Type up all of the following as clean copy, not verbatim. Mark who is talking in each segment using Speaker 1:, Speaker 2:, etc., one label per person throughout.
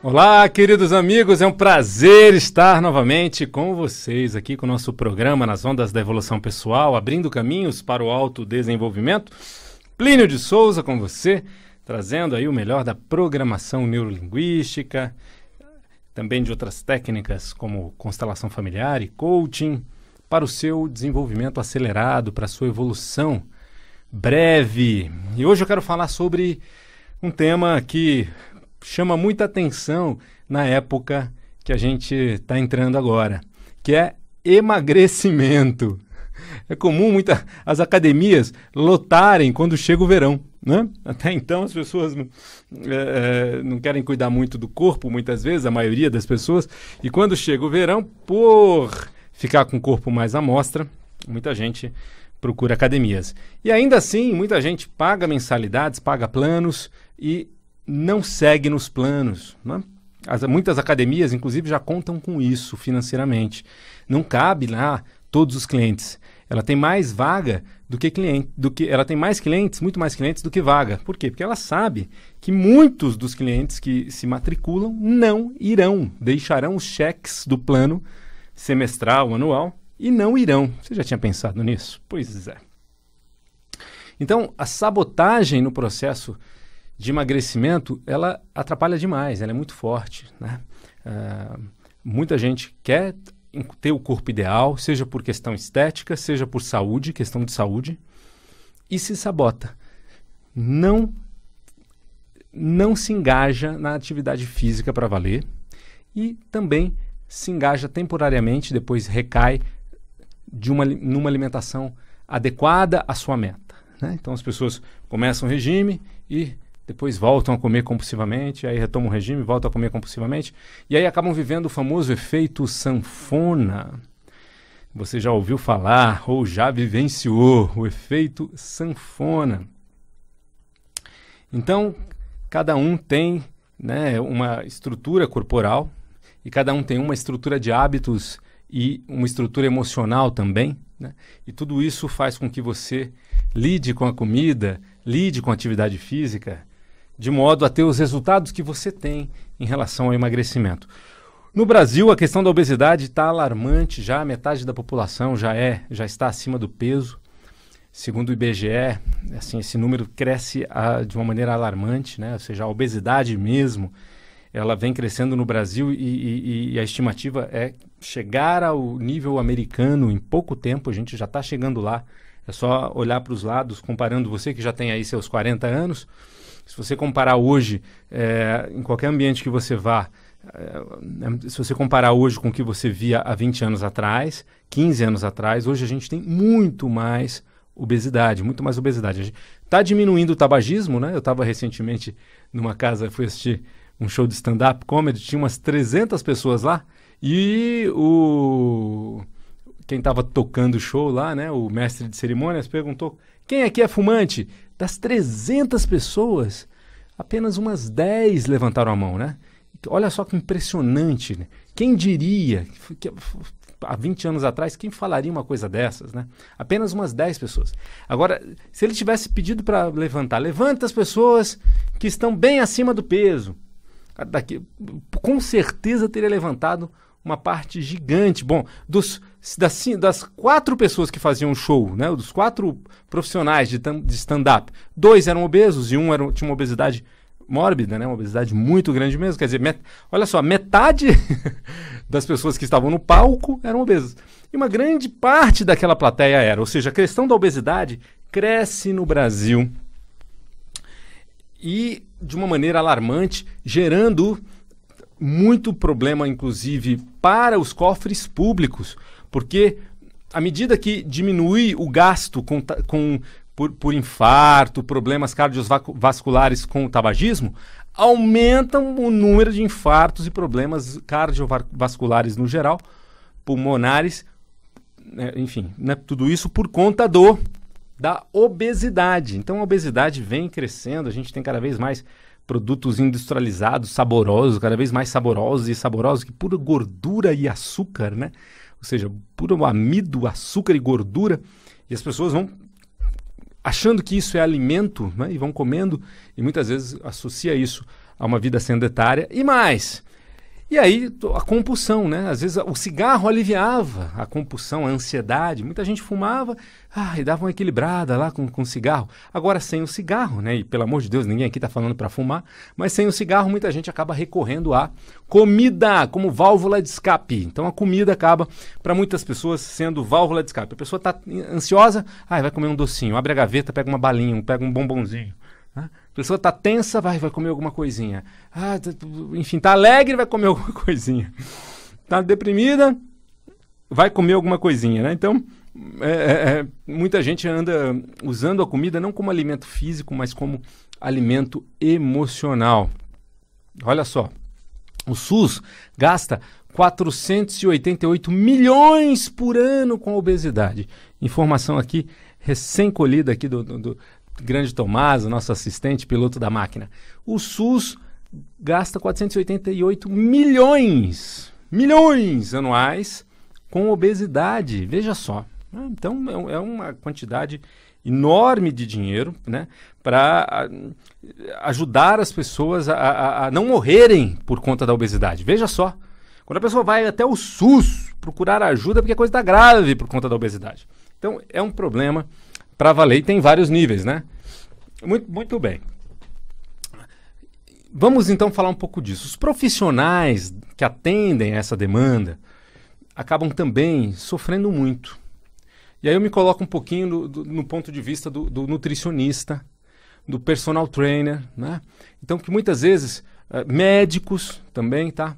Speaker 1: Olá, queridos amigos, é um prazer estar novamente com vocês aqui com o nosso programa Nas Ondas da Evolução Pessoal, abrindo caminhos para o autodesenvolvimento. Plínio de Souza com você, trazendo aí o melhor da programação neurolinguística, também de outras técnicas como constelação familiar e coaching, para o seu desenvolvimento acelerado, para a sua evolução breve. E hoje eu quero falar sobre um tema que chama muita atenção na época que a gente está entrando agora, que é emagrecimento. É comum as academias lotarem quando chega o verão, né? Até então as pessoas não querem cuidar muito do corpo, muitas vezes, a maioria das pessoas, e quando chega o verão, por ficar com o corpo mais à mostra, muita gente procura academias. E ainda assim, muita gente paga mensalidades, paga planos e não segue nos planos, né? Muitas academias, inclusive, já contam com isso financeiramente. Não cabe lá todos os clientes. Ela tem mais vaga do que cliente, ela tem mais clientes, muito mais clientes do que vaga. Por quê? Porque ela sabe que muitos dos clientes que se matriculam não irão, deixarão os cheques do plano semestral, anual, e não irão. Você já tinha pensado nisso? Pois é. Então, a sabotagem no processo de emagrecimento, ela atrapalha demais, ela é muito forte, né? Muita gente quer ter o corpo ideal, seja por questão estética, seja por saúde, questão de saúde, e se sabota. Não se engaja na atividade física para valer e também se engaja temporariamente, depois recai numa alimentação adequada à sua meta, né? Então as pessoas começam o regime e depois voltam a comer compulsivamente, aí retomam o regime, voltam a comer compulsivamente, e aí acabam vivendo o famoso efeito sanfona. Você já ouviu falar ou já vivenciou o efeito sanfona. Então, cada um tem, né, uma estrutura corporal, e cada um tem uma estrutura de hábitos e uma estrutura emocional também, né? E tudo isso faz com que você lide com a comida, lide com a atividade física, de modo a ter os resultados que você tem em relação ao emagrecimento. No Brasil, a questão da obesidade está alarmante, já metade da população já está acima do peso. Segundo o IBGE, assim, esse número cresce de uma maneira alarmante, né? Ou seja, a obesidade mesmo, ela vem crescendo no Brasil e a estimativa é chegar ao nível americano em pouco tempo. A gente já está chegando lá. É só olhar para os lados, comparando você que já tem aí seus 40 anos. Se você comparar hoje, em qualquer ambiente que você vá, se você comparar hoje com o que você via há 20 anos atrás, 15 anos atrás, hoje a gente tem muito mais obesidade, muito mais obesidade. Está diminuindo o tabagismo, né? Eu estava recentemente numa casa, fui assistir um show de stand-up comedy, tinha umas 300 pessoas lá, e quem estava tocando o show lá, né, o mestre de cerimônias, perguntou: quem aqui é fumante? Das 300 pessoas, apenas umas 10 levantaram a mão, né? Olha só que impressionante, né? Quem diria, que há 20 anos atrás, quem falaria uma coisa dessas, né? Apenas umas 10 pessoas. Agora, se ele tivesse pedido para levanta as pessoas que estão bem acima do peso, com certeza teria levantado uma parte gigante. Bom, das 4 pessoas que faziam o show, né, dos 4 profissionais de stand-up, 2 eram obesos e tinha uma obesidade mórbida, né, uma obesidade muito grande mesmo. Quer dizer, olha só, metade das pessoas que estavam no palco eram obesas. E uma grande parte daquela plateia era. Ou seja, a questão da obesidade cresce no Brasil e de uma maneira alarmante, gerando muito problema, inclusive, para os cofres públicos, porque à medida que diminui o gasto por infarto, problemas cardiovasculares com o tabagismo, aumentam o número de infartos e problemas cardiovasculares no geral, pulmonares, né, enfim, né, tudo isso por conta da obesidade. Então a obesidade vem crescendo, a gente tem cada vez mais produtos industrializados, saborosos, cada vez mais saborosos, que pura gordura e açúcar, né? Ou seja, puro amido, açúcar e gordura. E as pessoas vão achando que isso é alimento, né? E vão comendo, e muitas vezes associa isso a uma vida sedentária e mais. E aí, a compulsão, né? Às vezes o cigarro aliviava a compulsão, a ansiedade. Muita gente fumava e dava uma equilibrada lá com o cigarro. Agora, sem o cigarro, né? E pelo amor de Deus, ninguém aqui está falando para fumar, mas sem o cigarro, muita gente acaba recorrendo à comida como válvula de escape. Então, a comida acaba, para muitas pessoas, sendo válvula de escape. A pessoa está ansiosa, vai comer um docinho, abre a gaveta, pega uma balinha, pega um bombonzinho. A pessoa está tensa, vai comer alguma coisinha. Enfim, está alegre, vai comer alguma coisinha. Está deprimida, vai comer alguma coisinha, né? Então, muita gente anda usando a comida não como alimento físico, mas como alimento emocional. Olha só, o SUS gasta 488 milhões por ano com a obesidade. Informação aqui, recém-colhida aqui do Grande Tomás, o nosso assistente, piloto da máquina. O SUS gasta 488 milhões anuais com obesidade. Veja só. Então, é uma quantidade enorme de dinheiro, né, para ajudar as pessoas a não morrerem por conta da obesidade. Veja só. Quando a pessoa vai até o SUS procurar ajuda, porque a coisa está grave por conta da obesidade. Então, é um problema para valer, e tem vários níveis, né? Muito bem. Vamos então falar um pouco disso. Os profissionais que atendem a essa demanda acabam também sofrendo muito. E aí eu me coloco um pouquinho no ponto de vista do nutricionista, do personal trainer, né? Então, que muitas vezes, médicos também, tá?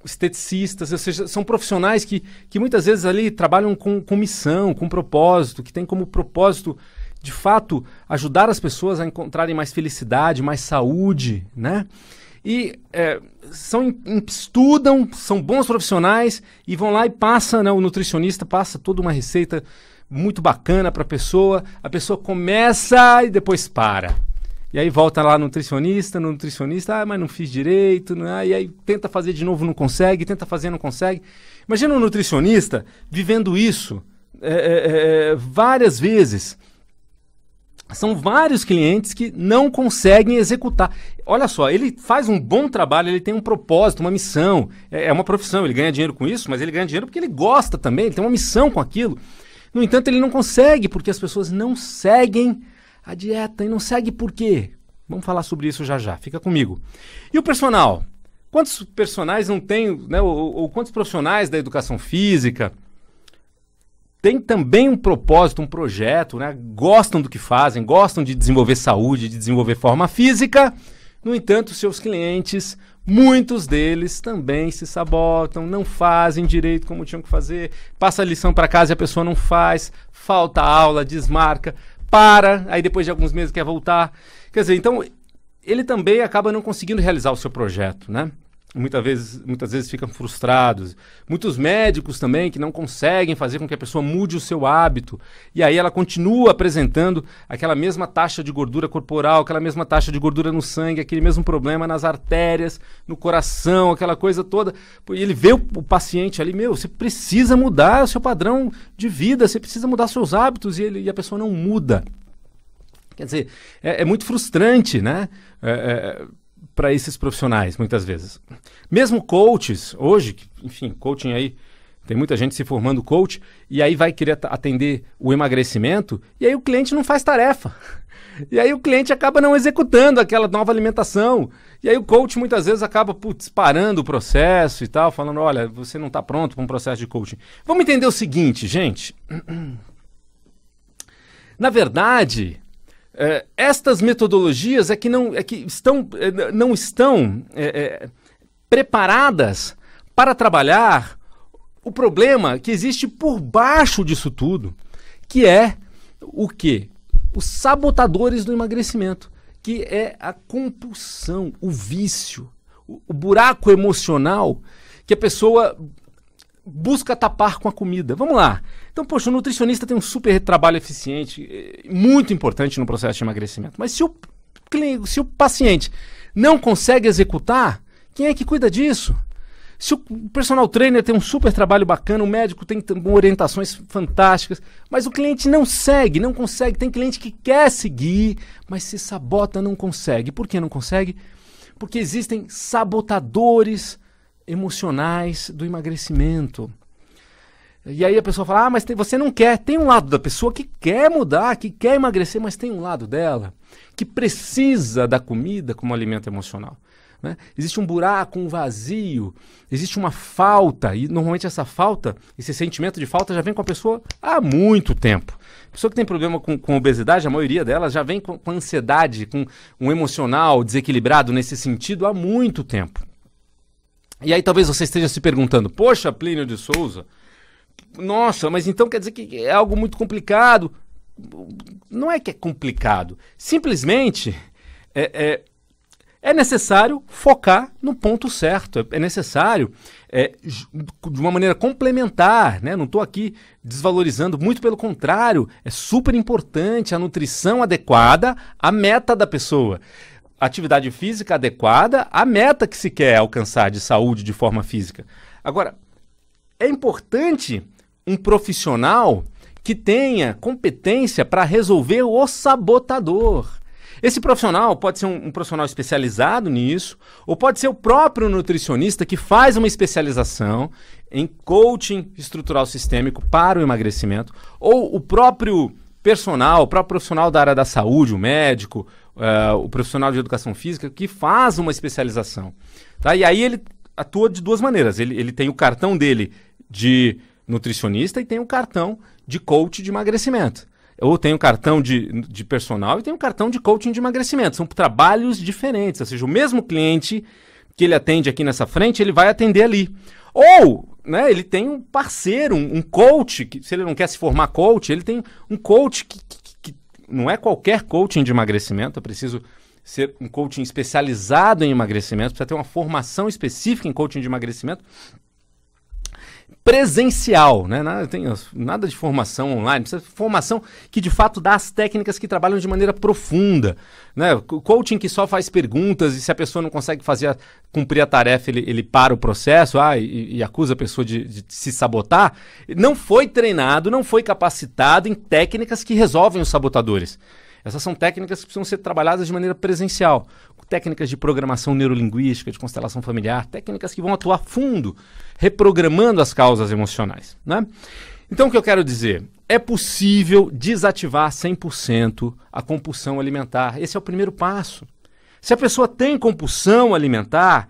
Speaker 1: Esteticistas, ou seja, são profissionais que muitas vezes ali trabalham com missão, com propósito, que tem como propósito, de fato, ajudar as pessoas a encontrarem mais felicidade, mais saúde, né? E estudam, são bons profissionais e vão lá e passa, né, o nutricionista passa toda uma receita muito bacana para a pessoa começa e depois para. E aí volta lá no nutricionista, mas não fiz direito, né? E aí tenta fazer de novo, não consegue, tenta fazer, não consegue. Imagina um nutricionista vivendo isso várias vezes. São vários clientes que não conseguem executar. Olha só, ele faz um bom trabalho, ele tem um propósito, uma missão. É uma profissão, ele ganha dinheiro com isso, mas ele ganha dinheiro porque ele gosta também, ele tem uma missão com aquilo. No entanto, ele não consegue porque as pessoas não seguem a dieta. E não segue por quê? Vamos falar sobre isso já. Fica comigo. E o personal? Quantos personagens não tem, né, ou quantos profissionais da educação física têm também um propósito, um projeto, né, gostam do que fazem, gostam de desenvolver saúde, de desenvolver forma física. No entanto, seus clientes, muitos deles também se sabotam, não fazem direito como tinham que fazer, passa a lição para casa e a pessoa não faz, falta aula, desmarca, aí depois de alguns meses quer voltar. Quer dizer, então, ele também acaba não conseguindo realizar o seu projeto, né? Muitas vezes ficam frustrados. Muitos médicos também que não conseguem fazer com que a pessoa mude o seu hábito. E aí ela continua apresentando aquela mesma taxa de gordura corporal, aquela mesma taxa de gordura no sangue, aquele mesmo problema nas artérias, no coração, aquela coisa toda. E ele vê o paciente ali, você precisa mudar o seu padrão de vida, você precisa mudar seus hábitos, e a pessoa não muda. Quer dizer, é muito frustrante, né? Para esses profissionais, muitas vezes. Mesmo coaches, hoje, enfim, coaching aí, tem muita gente se formando coach, e aí vai querer atender o emagrecimento, e aí o cliente não faz tarefa. E aí o cliente acaba não executando aquela nova alimentação. E aí o coach muitas vezes acaba parando o processo e tal, falando, olha, você não está pronto para um processo de coaching. Vamos entender o seguinte, gente. Na verdade, estas metodologias não estão preparadas para trabalhar o problema que existe por baixo disso tudo, que é o quê? Os sabotadores do emagrecimento, que é a compulsão, o vício, o buraco emocional que a pessoa busca tapar com a comida. Vamos lá. Então, poxa, o nutricionista tem um super trabalho eficiente, muito importante no processo de emagrecimento. Mas se o paciente não consegue executar, quem é que cuida disso? Se o personal trainer tem um super trabalho bacana, o médico tem orientações fantásticas, mas o cliente não segue, não consegue. Tem cliente que quer seguir, mas se sabota, não consegue. Por que não consegue? Porque existem sabotadores emocionais do emagrecimento. E aí a pessoa fala, mas você não quer. Tem um lado da pessoa que quer mudar, que quer emagrecer, mas tem um lado dela que precisa da comida como alimento emocional. Né? Existe um buraco, um vazio, existe uma falta, e normalmente essa falta, esse sentimento de falta já vem com a pessoa há muito tempo. A pessoa que tem problema com obesidade, a maioria delas já vem com ansiedade, com um emocional desequilibrado nesse sentido há muito tempo. E aí talvez você esteja se perguntando, poxa, Plínio de Souza, nossa, mas então quer dizer que é algo muito complicado. Não é que é complicado. Simplesmente é necessário focar no ponto certo. É necessário, de uma maneira complementar, né? Não estou aqui desvalorizando, muito pelo contrário. É super importante a nutrição adequada à meta da pessoa. Atividade física adequada à meta que se quer alcançar de saúde de forma física. Agora, é importante um profissional que tenha competência para resolver o sabotador. Esse profissional pode ser um profissional especializado nisso, ou pode ser o próprio nutricionista que faz uma especialização em coaching estrutural sistêmico para o emagrecimento, ou o próprio profissional da área da saúde, o médico, o profissional de educação física que faz uma especialização. Tá? E aí ele atua de duas maneiras. Ele tem o cartão dele de nutricionista e tem o cartão de coach de emagrecimento. Ou tem o cartão de personal e tem o cartão de coaching de emagrecimento. São trabalhos diferentes. Ou seja, o mesmo cliente que ele atende aqui nessa frente, ele vai atender ali. Ou, né, ele tem um parceiro, um coach, que, se ele não quer se formar coach, ele tem um coach que não é qualquer coaching de emagrecimento, é preciso ser um coaching especializado em emagrecimento, precisa ter uma formação específica em coaching de emagrecimento presencial, né? Nada de formação online, precisa de formação que de fato dá as técnicas que trabalham de maneira profunda, né? O coaching que só faz perguntas e se a pessoa não consegue cumprir a tarefa, ele para o processo e acusa a pessoa de se sabotar, não foi treinado, não foi capacitado em técnicas que resolvem os sabotadores. Essas são técnicas que precisam ser trabalhadas de maneira presencial, técnicas de programação neurolinguística, de constelação familiar, técnicas que vão atuar fundo, reprogramando as causas emocionais, né? Então o que eu quero dizer? É possível desativar 100% a compulsão alimentar. Esse é o primeiro passo. Se a pessoa tem compulsão alimentar,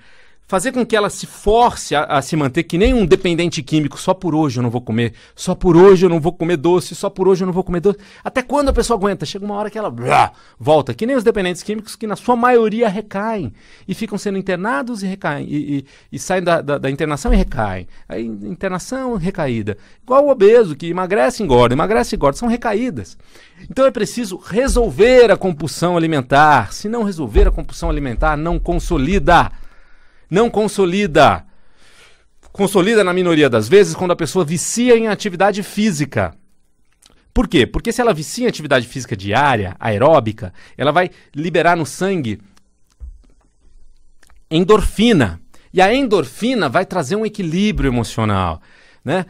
Speaker 1: fazer com que ela se force a se manter que nem um dependente químico, só por hoje eu não vou comer, só por hoje eu não vou comer doce, só por hoje eu não vou comer doce. Até quando a pessoa aguenta? Chega uma hora que ela volta, que nem os dependentes químicos que na sua maioria recaem e ficam sendo internados e recaem, e saem da internação e recaem. Aí internação, recaída. Igual o obeso, que emagrece e engorda, são recaídas. Então é preciso resolver a compulsão alimentar. Se não resolver a compulsão alimentar, não consolida. Não consolida. Consolida na minoria das vezes quando a pessoa vicia em atividade física. Por quê? Porque se ela vicia em atividade física diária, aeróbica, ela vai liberar no sangue endorfina. E a endorfina vai trazer um equilíbrio emocional, né?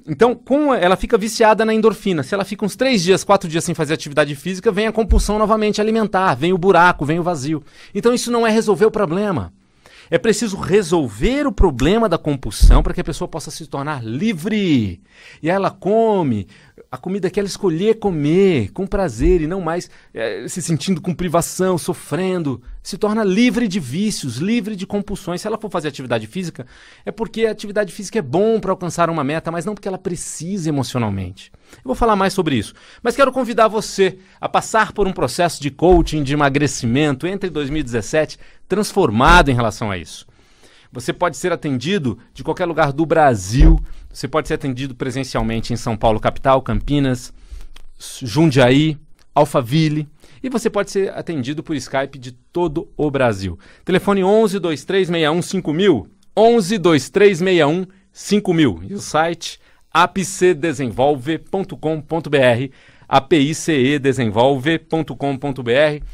Speaker 1: Então, ela fica viciada na endorfina. Se ela fica uns 3 dias, 4 dias sem fazer atividade física, vem a compulsão novamente alimentar, vem o buraco, vem o vazio. Então isso não é resolver o problema. É preciso resolver o problema da compulsão para que a pessoa possa se tornar livre. E aí ela come a comida que ela escolher comer, com prazer e não mais se sentindo com privação, sofrendo. Se torna livre de vícios, livre de compulsões. Se ela for fazer atividade física, é porque a atividade física é bom para alcançar uma meta, mas não porque ela precisa emocionalmente. Eu vou falar mais sobre isso. Mas quero convidar você a passar por um processo de coaching, de emagrecimento entre 2017, transformado em relação a isso. Você pode ser atendido de qualquer lugar do Brasil. Você pode ser atendido presencialmente em São Paulo, capital, Campinas, Jundiaí, Alphaville. E você pode ser atendido por Skype de todo o Brasil. Telefone 11 2361 5000, 11 2361 5000. E o site apcedesenvolve.com.br, apicedesenvolve.com.br.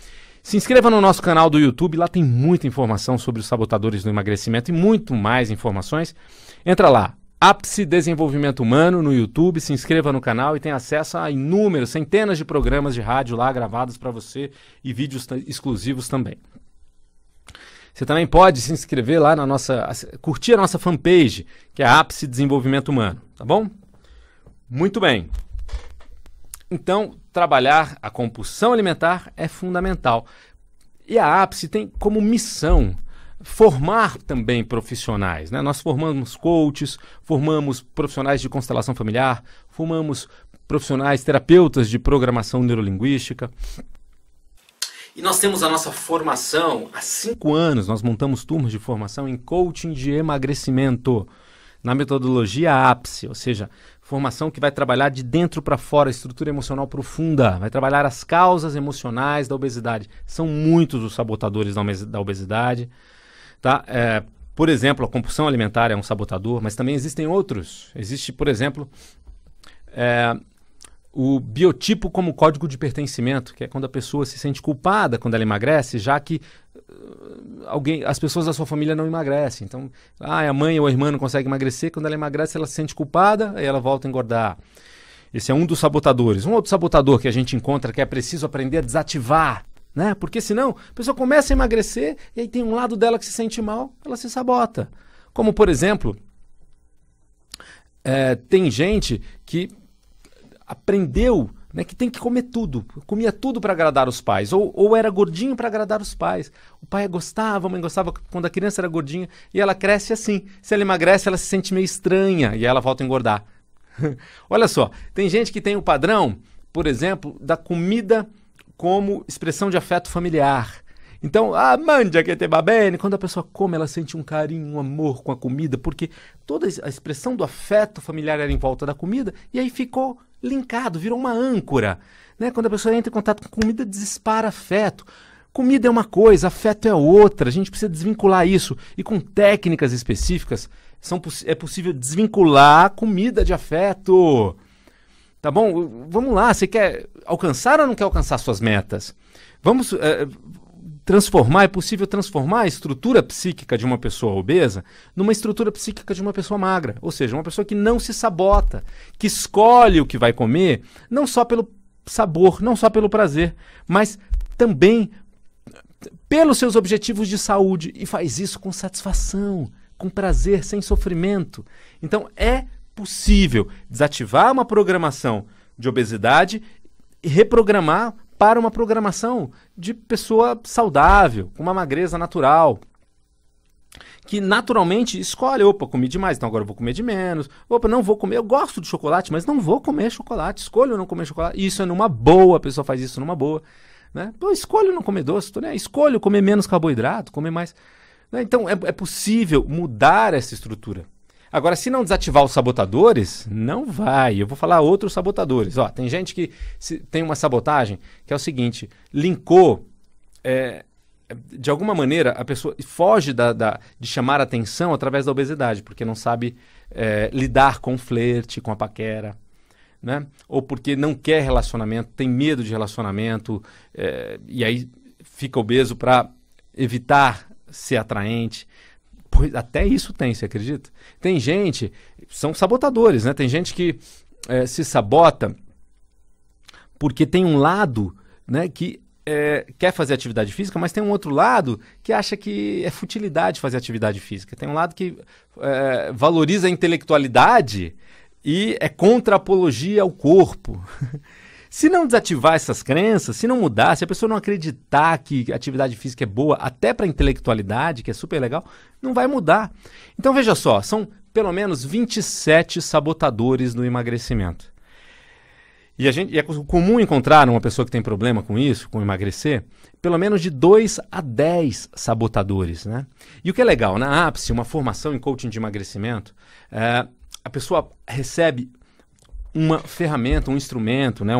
Speaker 1: Se inscreva no nosso canal do YouTube, lá tem muita informação sobre os sabotadores do emagrecimento e muito mais informações. Entra lá, Ápice Desenvolvimento Humano no YouTube, se inscreva no canal e tem acesso a inúmeros, centenas de programas de rádio lá gravados para você e vídeos exclusivos também. Você também pode se inscrever lá curtir a nossa fanpage, que é a Ápice Desenvolvimento Humano, tá bom? Muito bem. Então, trabalhar a compulsão alimentar é fundamental. E a Ápice tem como missão formar também profissionais, né? Nós formamos coaches, formamos profissionais de constelação familiar, formamos profissionais, terapeutas de programação neurolinguística. E nós temos a nossa formação, há 5 anos nós montamos turmas de formação em coaching de emagrecimento, na metodologia Ápice, ou seja, formação que vai trabalhar de dentro para fora, estrutura emocional profunda, vai trabalhar as causas emocionais da obesidade. São muitos os sabotadores da obesidade. Tá? Por exemplo, a compulsão alimentar é um sabotador, mas também existem outros. Existe, por exemplo, o biotipo como código de pertencimento, que é quando a pessoa se sente culpada quando ela emagrece, já que as pessoas da sua família não emagrecem. Então, a mãe ou a irmã não consegue emagrecer, quando ela emagrece ela se sente culpada, aí ela volta a engordar. Esse é um dos sabotadores. Um outro sabotador que a gente encontra que é preciso aprender a desativar, né? Porque senão a pessoa começa a emagrecer e aí tem um lado dela que se sente mal, ela se sabota. Como, por exemplo, tem gente que aprendeu, né, que tem que comer tudo, comia tudo para agradar os pais, ou era gordinho para agradar os pais. O pai gostava, a mãe gostava quando a criança era gordinha, e ela cresce assim. Se ela emagrece, ela se sente meio estranha, e ela volta a engordar. Olha só, tem gente que tem o padrão, por exemplo, da comida como expressão de afeto familiar. Então, mangia que te va bene, quando a pessoa come, ela sente um carinho, um amor com a comida, porque toda a expressão do afeto familiar era em volta da comida, e aí ficou linkado, virou uma âncora, né? Quando a pessoa entra em contato com comida, dispara afeto. Comida é uma coisa, afeto é outra. A gente precisa desvincular isso. E com técnicas específicas, é possível desvincular comida de afeto. Tá bom? Vamos lá. Você quer alcançar ou não quer alcançar suas metas? Vamos é possível transformar a estrutura psíquica de uma pessoa obesa numa estrutura psíquica de uma pessoa magra. Ou seja, uma pessoa que não se sabota, que escolhe o que vai comer, não só pelo sabor, não só pelo prazer, mas também pelos seus objetivos de saúde, e faz isso com satisfação, com prazer, sem sofrimento. Então é possível desativar uma programação de obesidade e reprogramar para uma programação de pessoa saudável, com uma magreza natural, que naturalmente escolhe, comi demais, então agora eu vou comer de menos, não vou comer, eu gosto de chocolate, mas não vou comer chocolate, escolho não comer chocolate, isso é numa boa, a pessoa faz isso numa boa, né? Escolho não comer doce, escolho comer menos carboidrato, comer mais, né? Então é possível mudar essa estrutura. Agora, se não desativar os sabotadores, não vai. Eu vou falar outros sabotadores. Tem gente que tem uma sabotagem que é o seguinte, linkou, de alguma maneira, a pessoa foge de chamar atenção através da obesidade, porque não sabe lidar com o flerte, com a paquera, né? Ou porque não quer relacionamento, tem medo de relacionamento, e aí fica obeso para evitar ser atraente. Pois até isso tem, você acredita? Tem gente, são sabotadores, né? Tem gente que se sabota porque tem um lado, né, que quer fazer atividade física, mas tem um outro lado que acha que é futilidade fazer atividade física. Tem um lado que valoriza a intelectualidade e é contra a apologia ao corpo. Se não desativar essas crenças, se não mudar, se a pessoa não acreditar que atividade física é boa, até para a intelectualidade, que é super legal, não vai mudar. Então veja só, são pelo menos 27 sabotadores no emagrecimento. E é comum encontrar uma pessoa que tem problema com isso, com emagrecer, pelo menos de 2 a 10 sabotadores, né? E o que é legal, na Ápice, uma formação em coaching de emagrecimento, a pessoa recebe uma ferramenta, um instrumento, né,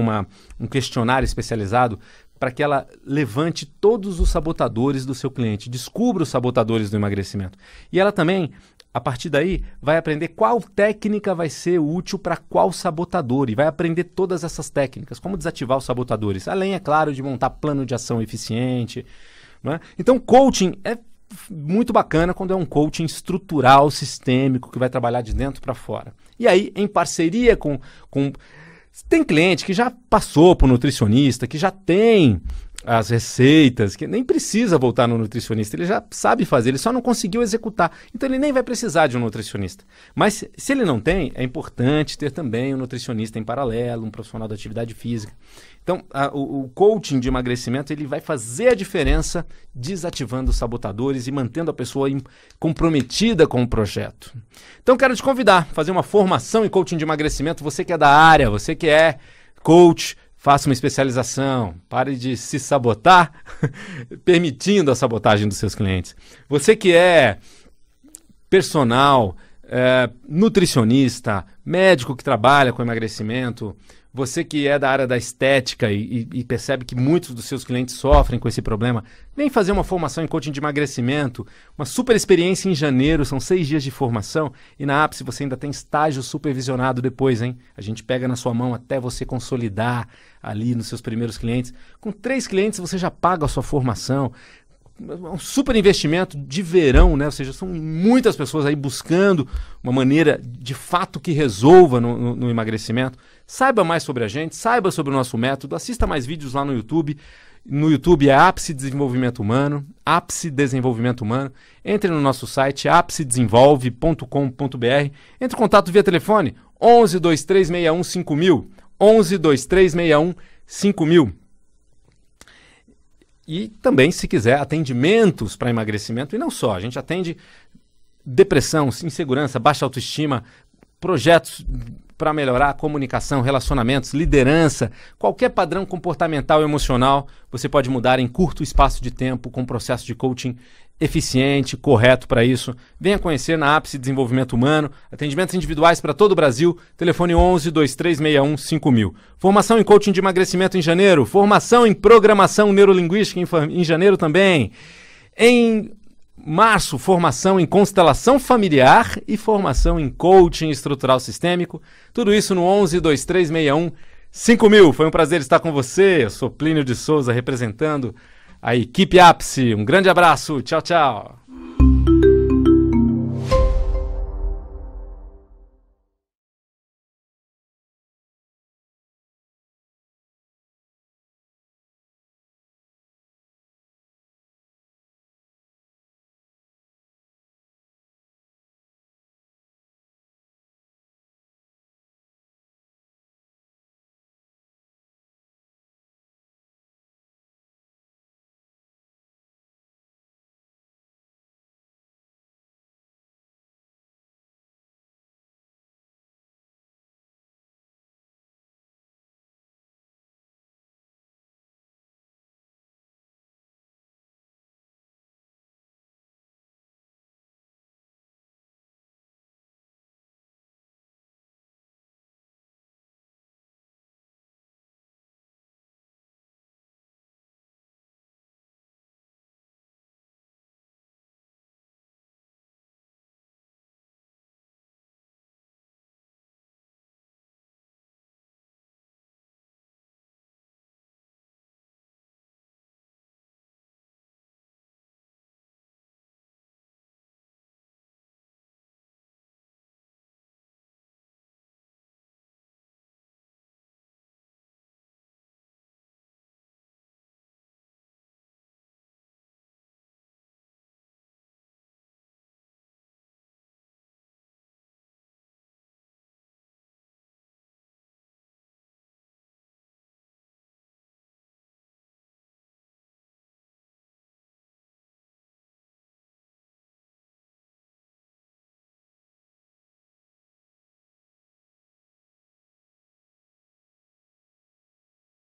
Speaker 1: um questionário especializado para que ela levante todos os sabotadores do seu cliente, descubra os sabotadores do emagrecimento. E ela também, a partir daí, vai aprender qual técnica vai ser útil para qual sabotador, e vai aprender todas essas técnicas, como desativar os sabotadores, além, é claro, de montar plano de ação eficiente, né? Então, coaching é muito bacana quando é um coaching estrutural, sistêmico, que vai trabalhar de dentro para fora. E aí, em parceria com... Tem cliente que já passou por nutricionista, que já tem as receitas, que nem precisa voltar no nutricionista, ele já sabe fazer, ele só não conseguiu executar. Então ele nem vai precisar de um nutricionista. Mas se ele não tem, é importante ter também um nutricionista em paralelo, um profissional da atividade física. Então o coaching de emagrecimento ele vai fazer a diferença desativando os sabotadores e mantendo a pessoa comprometida com o projeto. Então quero te convidar a fazer uma formação em coaching de emagrecimento, você que é da área, você que é coach, faça uma especialização, pare de se sabotar, permitindo a sabotagem dos seus clientes. Você que é personal, nutricionista, médico que trabalha com emagrecimento, você que é da área da estética e percebe que muitos dos seus clientes sofrem com esse problema, vem fazer uma formação em coaching de emagrecimento, uma super experiência em janeiro, são 6 dias de formação e na Ápice você ainda tem estágio supervisionado depois, hein? A gente pega na sua mão até você consolidar ali nos seus primeiros clientes. Com 3 clientes você já paga a sua formação. Um super investimento de verão, né? Ou seja, são muitas pessoas aí buscando uma maneira de fato que resolva no emagrecimento. Saiba mais sobre a gente, saiba sobre o nosso método, assista mais vídeos lá no YouTube. No YouTube é Ápice Desenvolvimento Humano, Ápice Desenvolvimento Humano. Entre no nosso site apicedesenvolve.com.br. Entre em contato via telefone 11 2361 5000, 11 2361 5000. E também, se quiser, atendimentos para emagrecimento, e não só, a gente atende depressão, insegurança, baixa autoestima, projetos para melhorar a comunicação, relacionamentos, liderança, qualquer padrão comportamental e emocional, você pode mudar em curto espaço de tempo com um processo de coaching eficiente, correto para isso. Venha conhecer na Ápice Desenvolvimento Humano, atendimentos individuais para todo o Brasil, telefone 11 2361 5000. Formação em coaching de emagrecimento em janeiro, formação em programação neurolinguística em janeiro também. Em março, formação em constelação familiar e formação em coaching estrutural sistêmico. Tudo isso no 11 2361 5000. Foi um prazer estar com você. Eu sou Plínio de Souza, representando a equipe Ápice. Um grande abraço. Tchau, tchau.